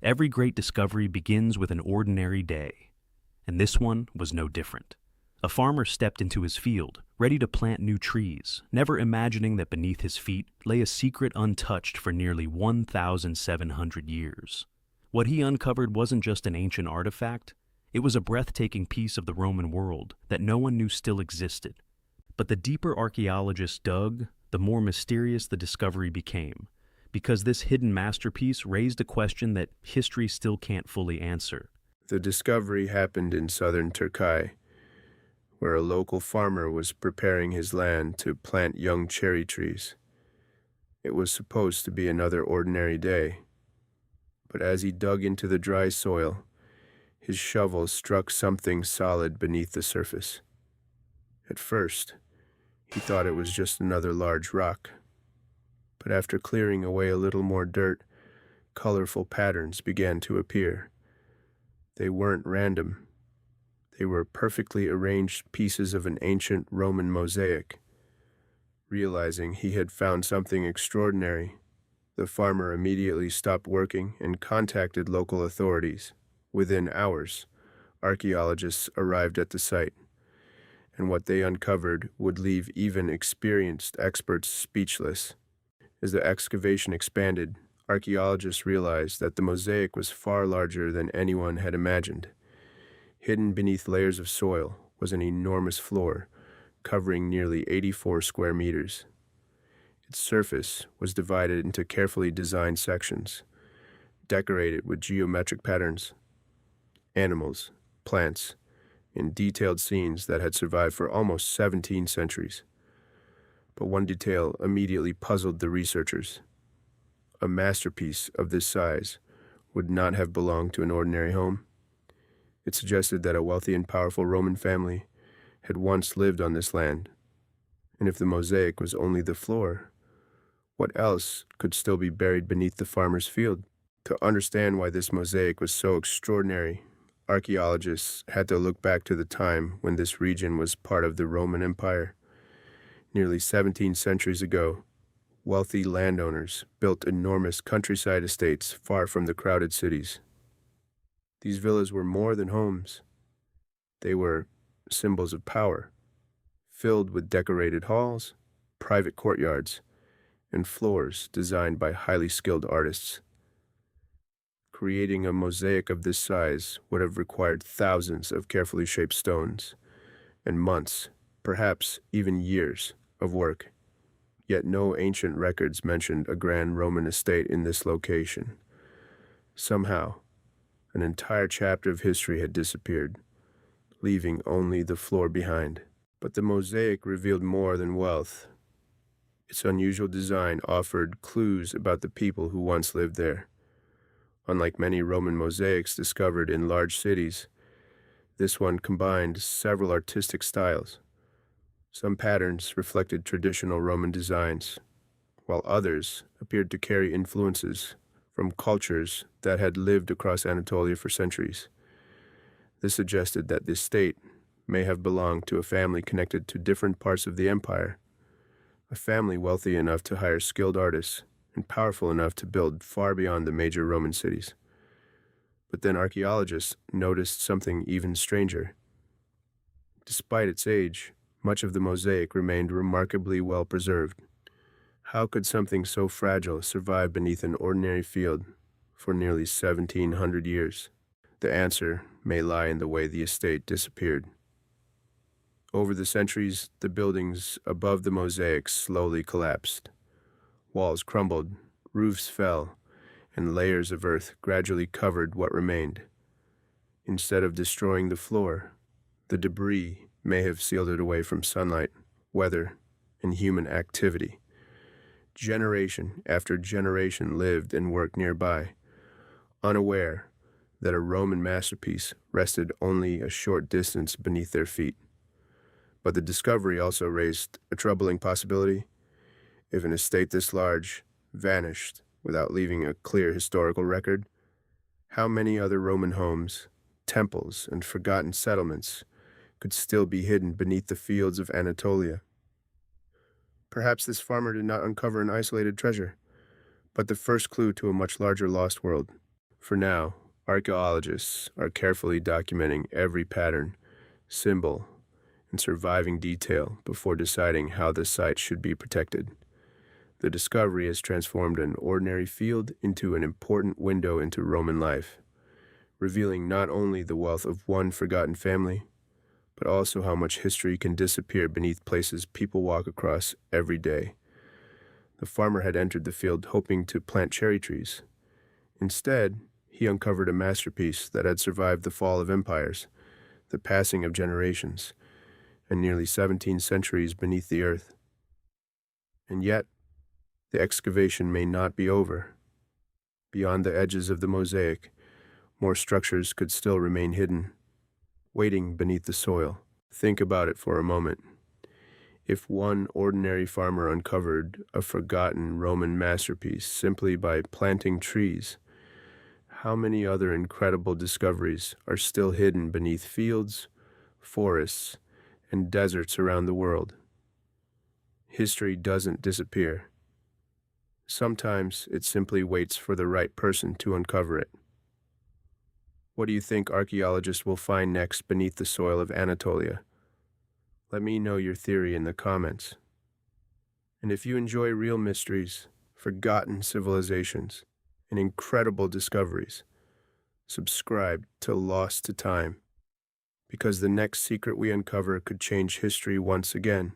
Every great discovery begins with an ordinary day, and this one was no different. A farmer stepped into his field, ready to plant new trees, never imagining that beneath his feet lay a secret untouched for nearly 1,700 years. What he uncovered wasn't just an ancient artifact, it was a breathtaking piece of the Roman world that no one knew still existed. But the deeper archaeologists dug, the more mysterious the discovery became, because this hidden masterpiece raised a question that history still can't fully answer. The discovery happened in southern Turkey, where a local farmer was preparing his land to plant young cherry trees. It was supposed to be another ordinary day, but as he dug into the dry soil, his shovel struck something solid beneath the surface. At first, he thought it was just another large rock, but after clearing away a little more dirt, colorful patterns began to appear. They weren't random. They were perfectly arranged pieces of an ancient Roman mosaic. Realizing he had found something extraordinary, the farmer immediately stopped working and contacted local authorities. Within hours, archaeologists arrived at the site, and what they uncovered would leave even experienced experts speechless. As the excavation expanded, archaeologists realized that the mosaic was far larger than anyone had imagined. Hidden beneath layers of soil was an enormous floor, covering nearly 84 square meters. Its surface was divided into carefully designed sections, decorated with geometric patterns, animals, plants, and detailed scenes that had survived for almost 17 centuries. But one detail immediately puzzled the researchers. A masterpiece of this size would not have belonged to an ordinary home. It suggested that a wealthy and powerful Roman family had once lived on this land. And if the mosaic was only the floor, what else could still be buried beneath the farmer's field? To understand why this mosaic was so extraordinary, archaeologists had to look back to the time when this region was part of the Roman Empire. Nearly 17 centuries ago, wealthy landowners built enormous countryside estates far from the crowded cities. These villas were more than homes. They were symbols of power, filled with decorated halls, private courtyards, and floors designed by highly skilled artists. Creating a mosaic of this size would have required thousands of carefully shaped stones, and months, perhaps even years, of work. Yet no ancient records mentioned a grand Roman estate in this location. Somehow, an entire chapter of history had disappeared, leaving only the floor behind. But the mosaic revealed more than wealth. Its unusual design offered clues about the people who once lived there. Unlike many Roman mosaics discovered in large cities, this one combined several artistic styles. Some patterns reflected traditional Roman designs, while others appeared to carry influences from cultures that had lived across Anatolia for centuries. This suggested that this estate may have belonged to a family connected to different parts of the empire, a family wealthy enough to hire skilled artists and powerful enough to build far beyond the major Roman cities. But then archaeologists noticed something even stranger. Despite its age, much of the mosaic remained remarkably well preserved. How could something so fragile survive beneath an ordinary field for nearly 1,700 years? The answer may lie in the way the estate disappeared. Over the centuries, the buildings above the mosaic slowly collapsed. Walls crumbled, roofs fell, and layers of earth gradually covered what remained. Instead of destroying the floor, the debris may have sealed it away from sunlight, weather, and human activity. Generation after generation lived and worked nearby, unaware that a Roman masterpiece rested only a short distance beneath their feet. But the discovery also raised a troubling possibility. If an estate this large vanished without leaving a clear historical record, how many other Roman homes, temples, and forgotten settlements could still be hidden beneath the fields of Anatolia? Perhaps this farmer did not uncover an isolated treasure, but the first clue to a much larger lost world. For now, archaeologists are carefully documenting every pattern, symbol, and surviving detail before deciding how the site should be protected. The discovery has transformed an ordinary field into an important window into Roman life, revealing not only the wealth of one forgotten family, but also how much history can disappear beneath places people walk across every day. The farmer had entered the field hoping to plant cherry trees. Instead, he uncovered a masterpiece that had survived the fall of empires, the passing of generations, and nearly 17 centuries beneath the earth. And yet, the excavation may not be over. Beyond the edges of the mosaic, more structures could still remain hidden, waiting beneath the soil. Think about it for a moment. If one ordinary farmer uncovered a forgotten Roman masterpiece simply by planting trees, how many other incredible discoveries are still hidden beneath fields, forests, and deserts around the world? History doesn't disappear. Sometimes it simply waits for the right person to uncover it. What do you think archaeologists will find next beneath the soil of Anatolia? Let me know your theory in the comments. And if you enjoy real mysteries, forgotten civilizations, and incredible discoveries, subscribe to Lost to Time, because the next secret we uncover could change history once again.